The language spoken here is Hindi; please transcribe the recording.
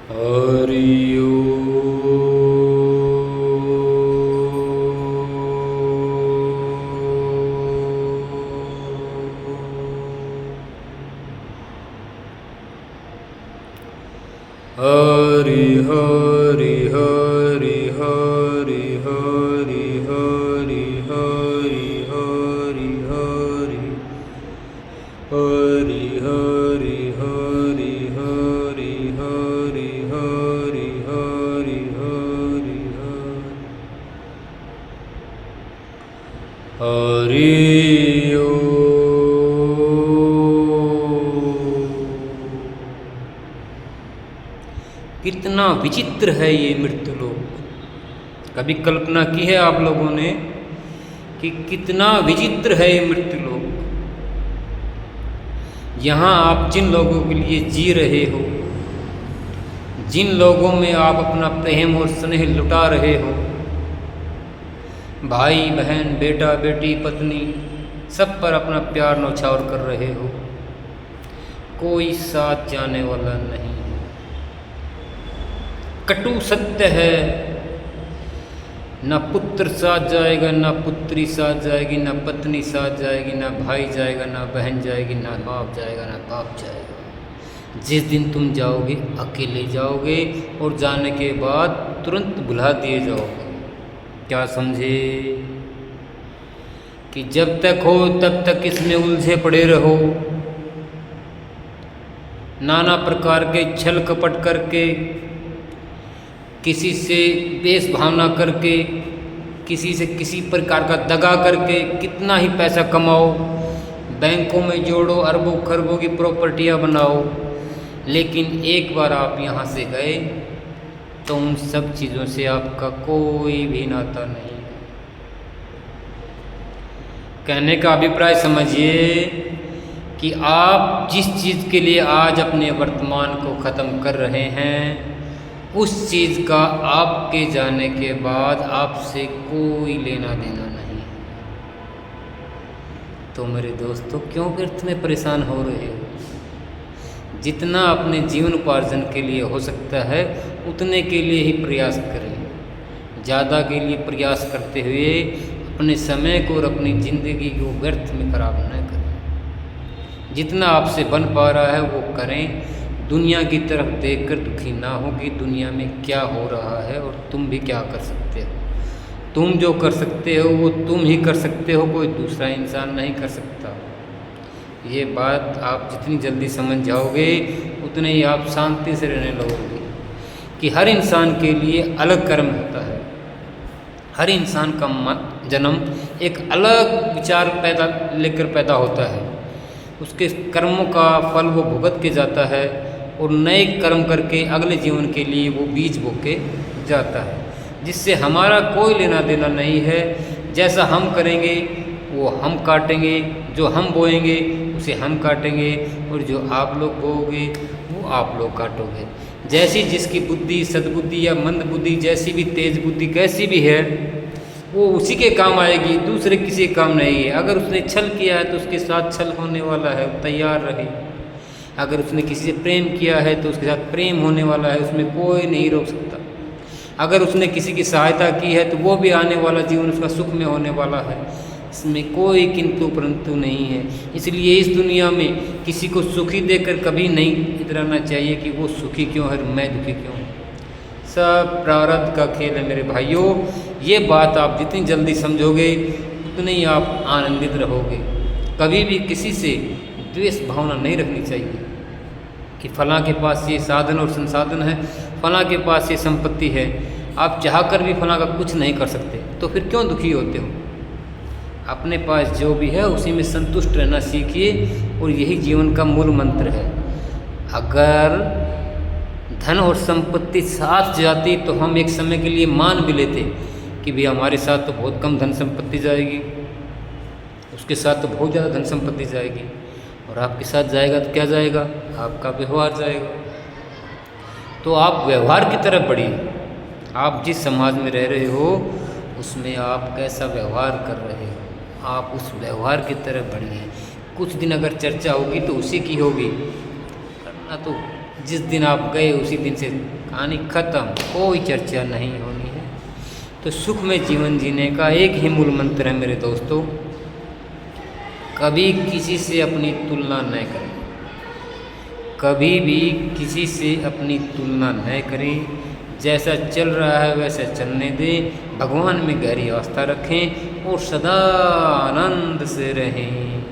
हरि हरि हरि हरि हरि हरि हरि हरि हरि हरि हरि हरि हरि हरि हरि हरि हरि हरि हरि कितना विचित्र है ये मृत्युलोक। कभी कल्पना की है आप लोगों ने कि कितना विचित्र है ये मृत्युलोक। यहाँ आप जिन लोगों के लिए जी रहे हो, जिन लोगों में आप अपना प्रेम और स्नेह लुटा रहे हो, भाई बहन बेटा बेटी पत्नी, सब पर अपना प्यार न्यौछावर कर रहे हो, कोई साथ जाने वाला नहीं। कटु सत्य है, ना पुत्र साथ जाएगा, ना पुत्री साथ जाएगी, ना पत्नी साथ जाएगी, ना भाई जाएगा, ना बहन जाएगी, ना बाप जाएगा, ना बाप जाएगा। जिस दिन तुम जाओगे अकेले जाओगे और जाने के बाद तुरंत भुला दिए जाओगे। क्या समझे कि जब तक हो तब तक इसमें उलझे पड़े रहो, नाना प्रकार के छल कपट करके, किसी से बेस भावना करके, किसी से किसी प्रकार का दगा करके कितना ही पैसा कमाओ, बैंकों में जोड़ो, अरबों खरबों की प्रॉपर्टियां बनाओ, लेकिन एक बार आप यहाँ से गए तो उन सब चीज़ों से आपका कोई भी नाता नहीं। कहने का अभिप्राय समझिए कि आप जिस चीज़ के लिए आज अपने वर्तमान को ख़त्म कर रहे हैं, उस चीज़ का आपके जाने के बाद आपसे कोई लेना देना नहीं। तो मेरे दोस्तों, क्यों व्यर्थ में परेशान हो रहे हो? जितना अपने जीवन उपार्जन के लिए हो सकता है उतने के लिए ही प्रयास करें। ज़्यादा के लिए प्रयास करते हुए अपने समय को और अपनी ज़िंदगी को व्यर्थ में खराब न करें। जितना आपसे बन पा रहा है वो करें। दुनिया की तरफ देखकर दुखी ना हो कि दुनिया में क्या हो रहा है और तुम भी क्या कर सकते हो। तुम जो कर सकते हो वो तुम ही कर सकते हो, कोई दूसरा इंसान नहीं कर सकता। ये बात आप जितनी जल्दी समझ जाओगे उतने ही आप शांति से रहने लगोगे कि हर इंसान के लिए अलग कर्म होता है। हर इंसान का जन्म एक अलग विचार लेकर पैदा होता है। उसके कर्मों का फल वो भुगत के जाता है और नए कर्म करके अगले जीवन के लिए वो बीज बो के जाता है, जिससे हमारा कोई लेना देना नहीं है। जैसा हम करेंगे वो हम काटेंगे, जो हम बोएंगे उसे हम काटेंगे, और जो आप लोग बोओगे वो आप लोग काटोगे। जैसी जिसकी बुद्धि, सद्बुद्धि या मंद बुद्धि, जैसी भी तेज बुद्धि कैसी भी है, वो उसी के काम आएगी, दूसरे किसी काम नहीं है। अगर उसने छल किया है तो उसके साथ छल होने वाला है, तैयार रहे। अगर उसने किसी से प्रेम किया है तो उसके साथ प्रेम होने वाला है, उसमें कोई नहीं रोक सकता। अगर उसने किसी की सहायता की है तो वो भी आने वाला जीवन उसका सुख में होने वाला है, इसमें कोई किंतु परंतु नहीं है। इसलिए इस दुनिया में किसी को सुखी देकर कभी नहीं इतराना चाहिए कि वो सुखी क्यों है, मैं दुखी क्यों हूँ। सब प्रारब्ध का खेल है मेरे भाइयों। ये बात आप जितनी जल्दी समझोगे उतने ही आप आनंदित रहोगे। कभी भी किसी से द्वेष भावना नहीं रखनी चाहिए कि फलां के पास ये साधन और संसाधन है, फलां के पास ये संपत्ति है, आप चाहकर भी फलां का कुछ नहीं कर सकते, तो फिर क्यों दुखी होते हो? अपने पास जो भी है उसी में संतुष्ट रहना सीखिए, और यही जीवन का मूल मंत्र है। अगर धन और संपत्ति साथ जाती तो हम एक समय के लिए मान भी लेते कि भी हमारे साथ तो बहुत कम धन संपत्ति जाएगी, उसके साथ तो बहुत ज़्यादा धन संपत्ति जाएगी, और आपके साथ जाएगा तो क्या जाएगा? आपका व्यवहार जाएगा। तो आप व्यवहार की तरफ बढ़िए। आप जिस समाज में रह रहे हो उसमें आप कैसा व्यवहार कर रहे हो, आप उस व्यवहार की तरफ बढ़िए। कुछ दिन अगर चर्चा होगी तो उसी की होगी, करना तो जिस दिन आप गए उसी दिन से हानि खत्म, कोई चर्चा नहीं होनी है। तो सुख में जीवन जीने का एक ही मूल मंत्र है मेरे दोस्तों, कभी किसी से अपनी तुलना न करें, कभी भी किसी से अपनी तुलना न करें। जैसा चल रहा है वैसे चलने दें, भगवान में गहरी आस्था रखें और सदा आनंद से रहें।